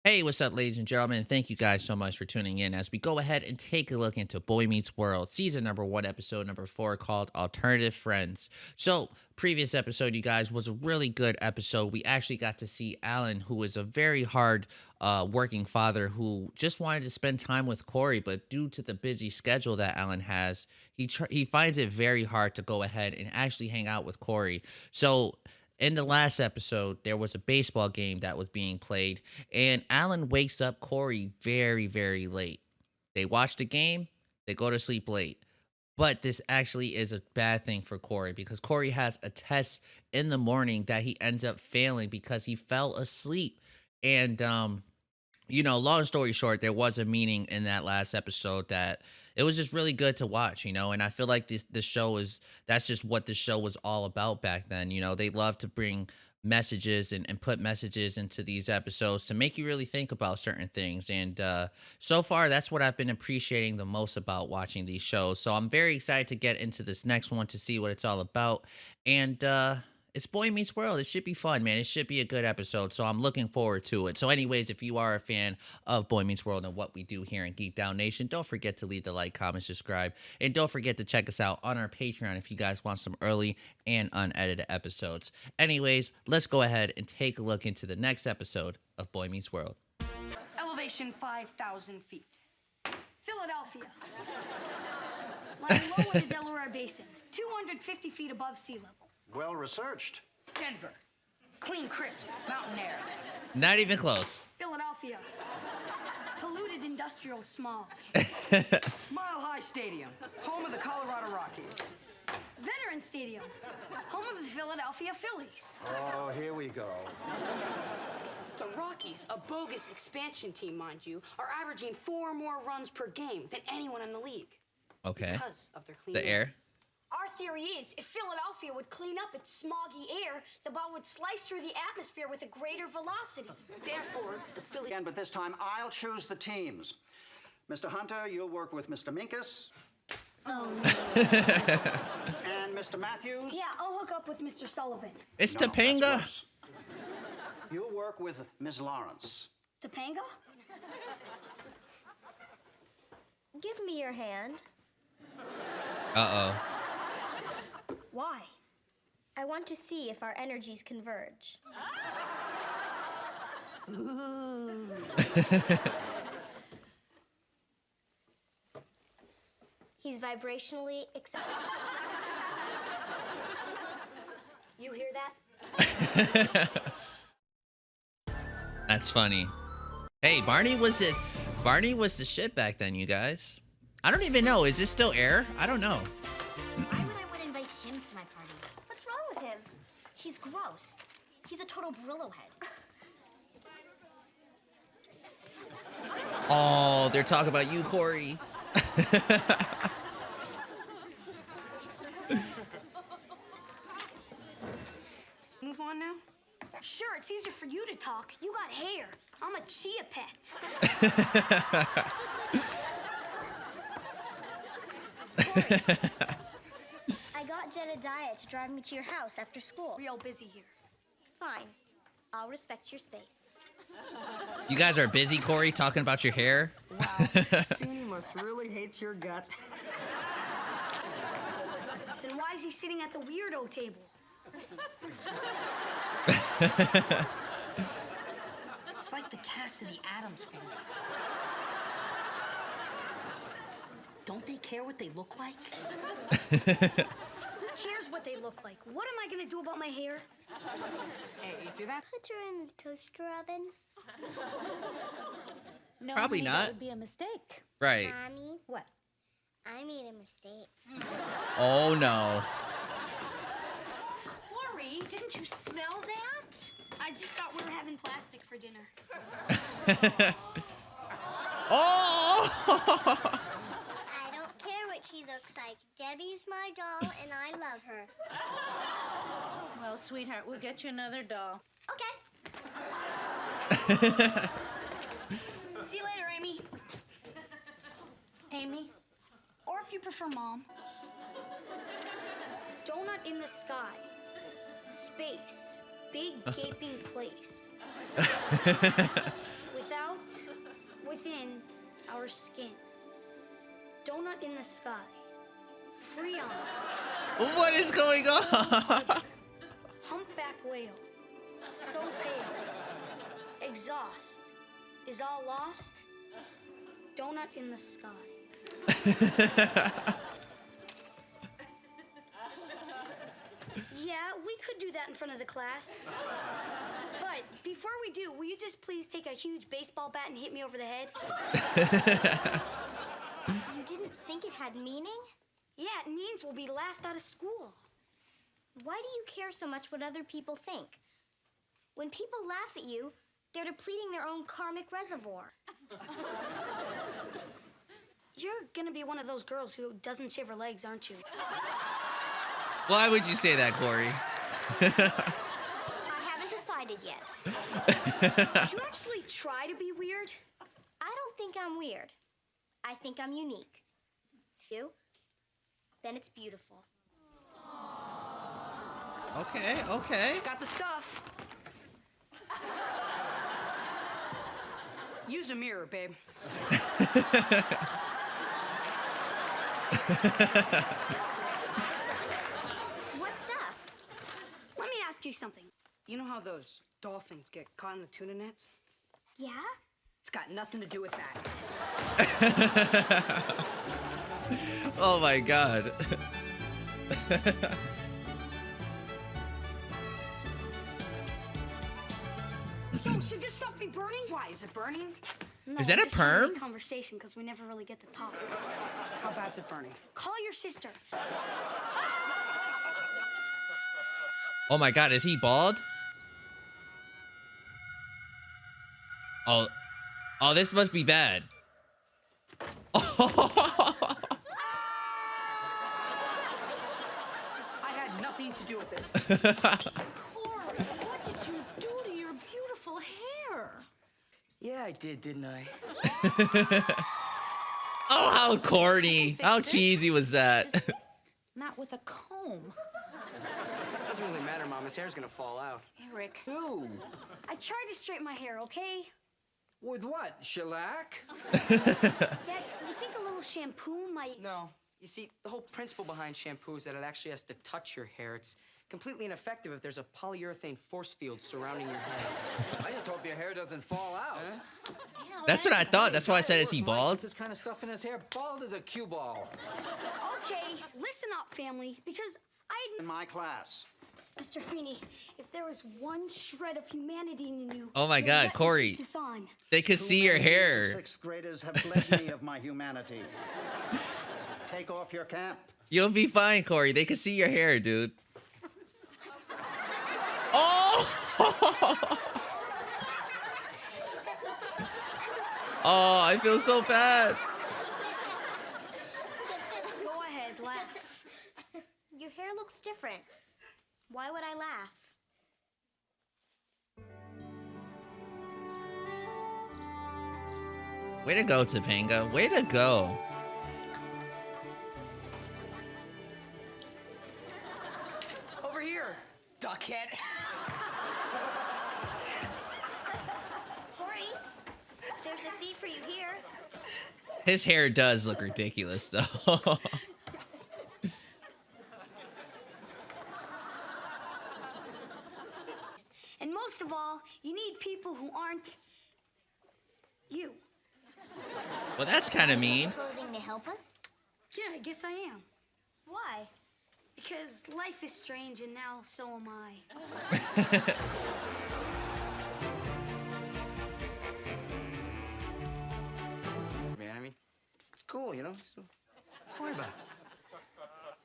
Hey, what's up, ladies and gentlemen? Thank you guys so much for tuning in as we go ahead and take a look into Boy Meets World, season number one, episode number four, called Alternative Friends. So, previous episode, you guys, was a really good episode. We actually got to see Alan, who is a very hard working father who just wanted to spend time with Cory, but due to the busy schedule that Alan has, he finds it very hard to go ahead and actually hang out with Cory. So, in the last episode, there was a baseball game that was being played, and Alan wakes up Cory very, very late. They watch the game, they go to sleep late. But this actually is a bad thing for Cory because Cory has a test in the morning that he ends up failing because he fell asleep. And long story short, there was a meaning in that last episode that it was just really good to watch, and I feel like this show is that's just what the show was all about back then. They love to bring messages and put messages into these episodes to make you really think about certain things. And so far, that's what I've been appreciating the most about watching these shows. So I'm very excited to get into this next one to see what it's all about. And it's Boy Meets World. It should be fun, man. It should be a good episode. So I'm looking forward to it. So, anyways, if you are a fan of Boy Meets World and what we do here in Geek Down Nation, don't forget to leave the like, comment, subscribe, and don't forget to check us out on our Patreon if you guys want some early and unedited episodes. Anyways, let's go ahead and take a look into the next episode of Boy Meets World. Elevation 5,000 feet. Philadelphia. Lying low in the Delaware Basin, 250 feet above sea level. Well researched. Denver. Clean, crisp, mountain air. Not even close. Philadelphia. Polluted industrial smog. Mile High Stadium, home of the Colorado Rockies. Veteran Stadium, home of the Philadelphia Phillies. Oh, here we go. The Rockies, a bogus expansion team, mind you, are averaging 4 more runs per game than anyone in the league. Okay. Because of their clean The air. Our theory is, if Philadelphia would clean up its smoggy air, the ball would slice through the atmosphere with a greater velocity. Therefore, the Phillies... Again, but this time I'll choose the teams. Mr. Hunter, you'll work with Mr. Minkus. Oh, And Mr. Matthews. yeah, I'll hook up with Mr. Sullivan. It's No, that's Topanga. worse. You'll work with Ms. Lawrence. Topanga? Give me your hand. Uh-oh. Why? I want to see if our energies converge. He's vibrationally acceptable. You hear that? That's funny. Hey, Barney was the shit back then, you guys. I don't even know. Is this still air? I don't know. Why would I invite him to my party? What's wrong with him? He's gross. He's a total Brillo head. Oh, they're talking about you, Cory. Move on now? Sure, it's easier for you to talk. You got hair. I'm a chia pet. I got Jedediah to drive me to your house after school. Real busy here. Fine. I'll respect your space. You guys are busy, Cory, talking about your hair. Wow. Feeny must really hate your guts. Then why is he sitting at the weirdo table? It's like the cast of the Addams Family. Don't they care what they look like? Who cares what they look like? What am I gonna do about my hair? Hey, if you're that... Put her in the toaster oven. No, Probably honey, not. That would be a mistake. Right. Mommy, What? I made a mistake. Oh, no. Cory, didn't you smell that? I just thought we were having plastic for dinner. Oh! I don't care what she looks like. Debbie's my doll, and I love her. Well, sweetheart, we'll get you another doll. Okay. See you later, Amy. Amy. Or if you prefer, Mom. Donut in the sky. Space. Big gaping place. Without rubber skin. Donut in the sky. Freon. What is going on? Humpback whale. So pale. Exhaust. Is all lost. Donut in the sky. Yeah, we could do that in front of the class. But before we do, will you just please take a huge baseball bat and hit me over the head? You didn't think it had meaning? Yeah, it means we'll be laughed out of school. Why do you care so much what other people think? When people laugh at you, they're depleting their own karmic reservoir. You're gonna be one of those girls who doesn't shave her legs, aren't you? Why would you say that, Cory? I haven't decided yet. Did you actually try to be weird? I don't think I'm weird. I think I'm unique. You? Then it's beautiful. Okay, okay. Got the stuff. Use a mirror, babe. What stuff? Let me ask you something. You know how those dolphins get caught in the tuna nets? Yeah? It's got nothing to do with that. Oh my god. So, should this stuff be burning? Why, is it burning? No, Is that a just having perm? Conversation, because we never really get to talk. How bad's it burning? Call your sister. Oh my god, is he bald? Oh, this must be bad. I had nothing to do with this. Cory, what did you do to your beautiful hair? Yeah, I did, didn't I? Oh, how corny. How cheesy was that? Not with a comb. Doesn't really matter, Mom. His hair's gonna fall out. Eric. Ew. I tried to straighten my hair, okay? With what? Shellac? Dad, you think a little shampoo might... No. You see, the whole principle behind shampoo is that it actually has to touch your hair. It's completely ineffective if there's a polyurethane force field surrounding your head. I just hope your hair doesn't fall out. That's what I thought. That's why I said, is he Mike bald? with this kind of stuff in his hair, bald as a cue ball. Okay, listen up, family, because In my class. Mr. Feeney, if there was one shred of humanity in you... Oh my then god, let me Cory. keep this on. They could see your hair. Sixth graders have bled me of my humanity. Take off your cap. You'll be fine, Cory. They could see your hair, dude. Oh! Oh, I feel so bad. Go ahead, laugh. Your hair looks different. Why would I laugh? Way to go, Topanga. Way to go. Over here, duckhead. Cory, there's a seat for you here. His hair does look ridiculous, though. And most of all, you need people who aren't... you. Well, that's kind of mean. Proposing to help us? Yeah, I guess I am. Why? Because life is strange, and now so am I. Man, I mean, it's cool, you know? So, don't worry about it.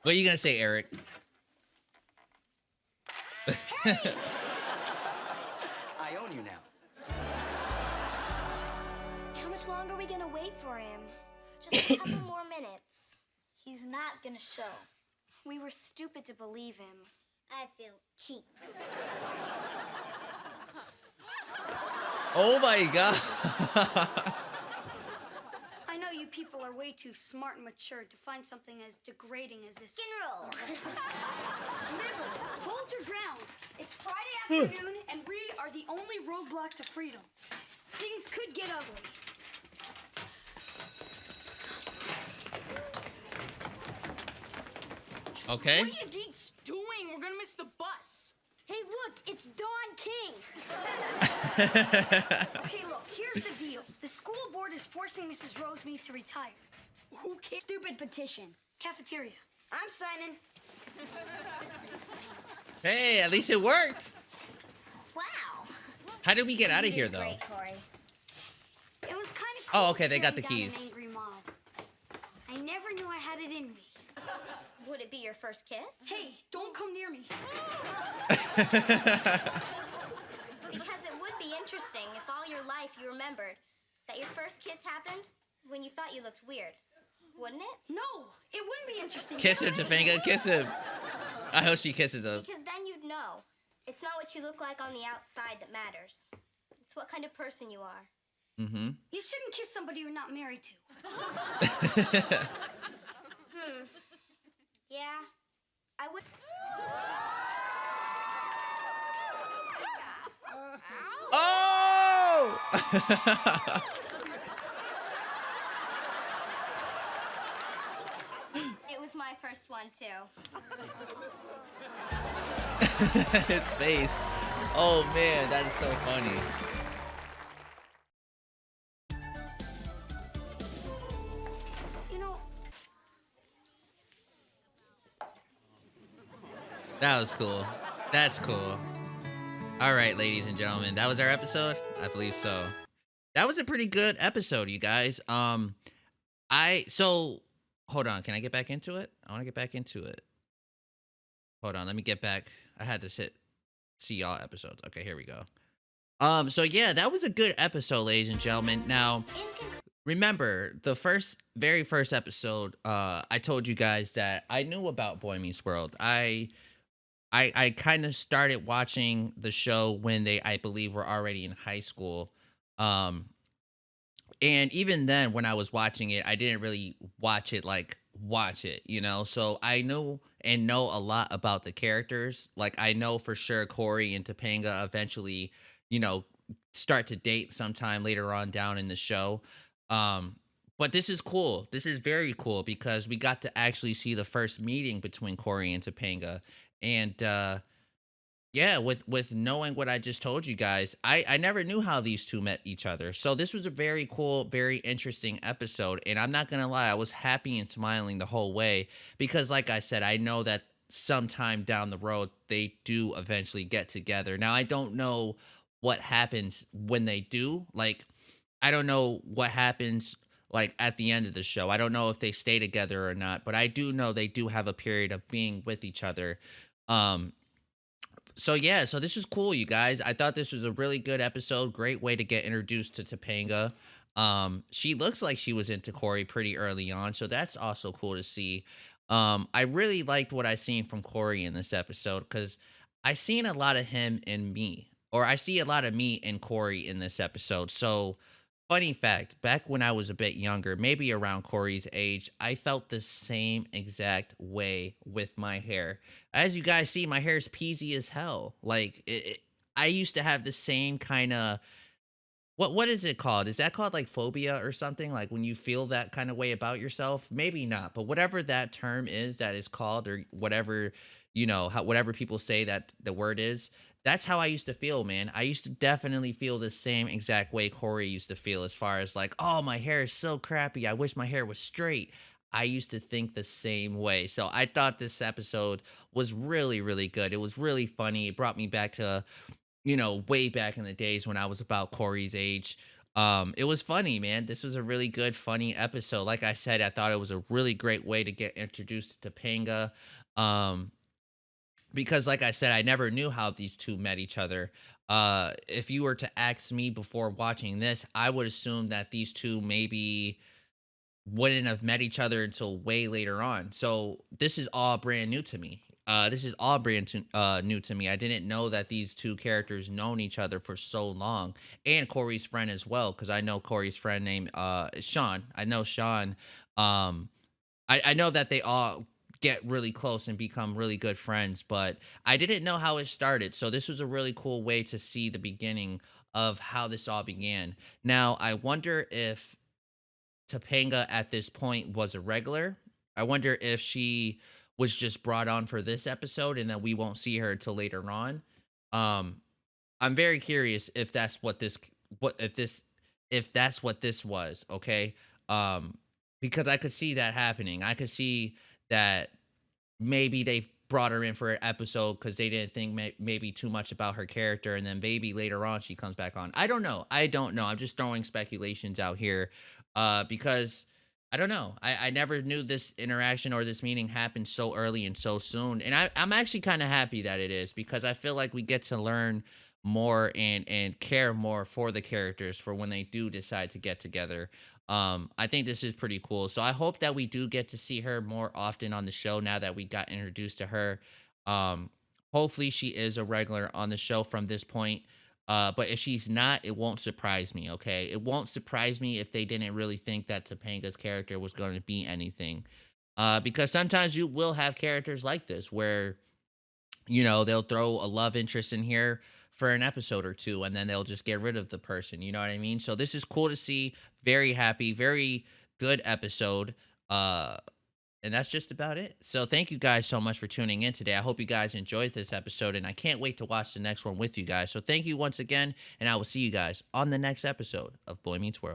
What are you going to say, Eric? I own you now. How much longer are we gonna wait for him? Just a couple more minutes. He's not gonna show. We were stupid to believe him. I feel cheap. Oh my god. I know you people are way too smart and mature to find something as degrading as this. Skin roll. Remember, hold your ground. It's Friday afternoon, and we are the only roadblock to freedom. Things could get ugly. Okay. What are you geeks doing? We're gonna miss the bus. Hey, look, it's Don King. Okay, look, here's the deal. The school board is forcing Mrs. Rosemead to retire. Who cares? Stupid petition. Cafeteria. I'm signing. Hey, at least it worked. Wow. How did we get out of You here, did though? great, Cory. It was kind of cool. Oh, okay, they got the staring down keys. An angry mob. I never knew I had it in me. Would it be your first kiss? Hey, don't come near me. Because it would be interesting if all your life you remembered that your first kiss happened when you thought you looked weird. Wouldn't it? No, it wouldn't be interesting. Kiss him, Topanga. Kiss him. I hope she kisses him. Because then you'd know. It's not what you look like on the outside that matters. It's what kind of person you are. Mm-hmm. You shouldn't kiss somebody you're not married to. Yeah, I would. Oh! It was my first one, too. His face. Oh, man, that is so funny. You know, That was cool. That's cool. All right, ladies and gentlemen, that was our episode. I believe so. That was a pretty good episode, you guys. Hold on. Can I get back into it? I want to get back into it. Hold on. Let me get back. I had to see y'all episodes. Okay, here we go. So yeah, that was a good episode, ladies and gentlemen. Now, remember the very first episode, I told you guys that I knew about Boy Meets World. I kind of started watching the show when I believe, were already in high school. And even then, when I was watching it, I didn't really watch it, you know? So I know a lot about the characters. Like, I know for sure Cory and Topanga eventually, you know, start to date sometime later on down in the show. But this is cool. This is very cool because we got to actually see the first meeting between Cory and Topanga. And yeah, with knowing what I just told you guys, I never knew how these two met each other. So this was a very cool, very interesting episode. And I'm not gonna lie, I was happy and smiling the whole way because, like I said, I know that sometime down the road they do eventually get together. Now, I don't know what happens when they do. Like, I don't know what happens like at the end of the show. I don't know if they stay together or not, but I do know they do have a period of being with each other. So yeah, so this is cool, you guys. I thought this was a really good episode. Great way to get introduced to Topanga. She looks like she was into Cory pretty early on, so that's also cool to see. I really liked what I seen from Cory in this episode because I seen a lot of him in me, or I see a lot of me in Cory in this episode. So, funny fact, back when I was a bit younger, maybe around Cory's age, I felt the same exact way with my hair. As you guys see, my hair is peasy as hell. Like, I used to have the same kind of, what is it called? Is that called like phobia or something? Like when you feel that kind of way about yourself? Maybe not, but whatever that term is that is called, or whatever, you know, whatever people say that the word is, that's how I used to feel, man. I used to definitely feel the same exact way Cory used to feel, as far as like, oh, my hair is so crappy. I wish my hair was straight. I used to think the same way. So I thought this episode was really, really good. It was really funny. It brought me back to, you know, way back in the days when I was about Cory's age. It was funny, man. This was a really good, funny episode. Like I said, I thought it was a really great way to get introduced to Topanga. Because like I said, I never knew how these two met each other. If you were to ask me before watching this, I would assume that these two maybe wouldn't have met each other until way later on. So this is all brand new to me. This is all new to me. I didn't know that these two characters known each other for so long, and Cory's friend as well, because I know Cory's friend named Sean. I know Sean. I know that they all get really close and become really good friends, but I didn't know how it started. So this was a really cool way to see the beginning of how this all began. Now, I wonder if Topanga at this point was a regular. I wonder if she was just brought on for this episode and that we won't see her until later on. Um, I'm very curious if that's what this what if that's what this was, okay? Um, because I could see that happening. I could see that maybe they brought her in for an episode because they didn't think maybe too much about her character, and then maybe later on she comes back on. I don't know. I don't know. I'm just throwing speculations out here, because I don't know. I never knew this interaction or this meeting happened so early and so soon, and I'm actually kind of happy that it is because I feel like we get to learn more and care more for the characters for when they do decide to get together. I think this is pretty cool. So I hope that we do get to see her more often on the show now that we got introduced to her. Um, Hopefully she is a regular on the show from this point. But if she's not, it won't surprise me, okay? It won't surprise me if they didn't really think that Topanga's character was going to be anything. Because sometimes you will have characters like this where they'll throw a love interest in here for an episode or two and then they'll just get rid of the person. You know what I mean? So this is cool to see. Very happy, very good episode. And that's just about it. So thank you guys so much for tuning in today. I hope you guys enjoyed this episode and I can't wait to watch the next one with you guys. So thank you once again, and I will see you guys on the next episode of Boy Meets World.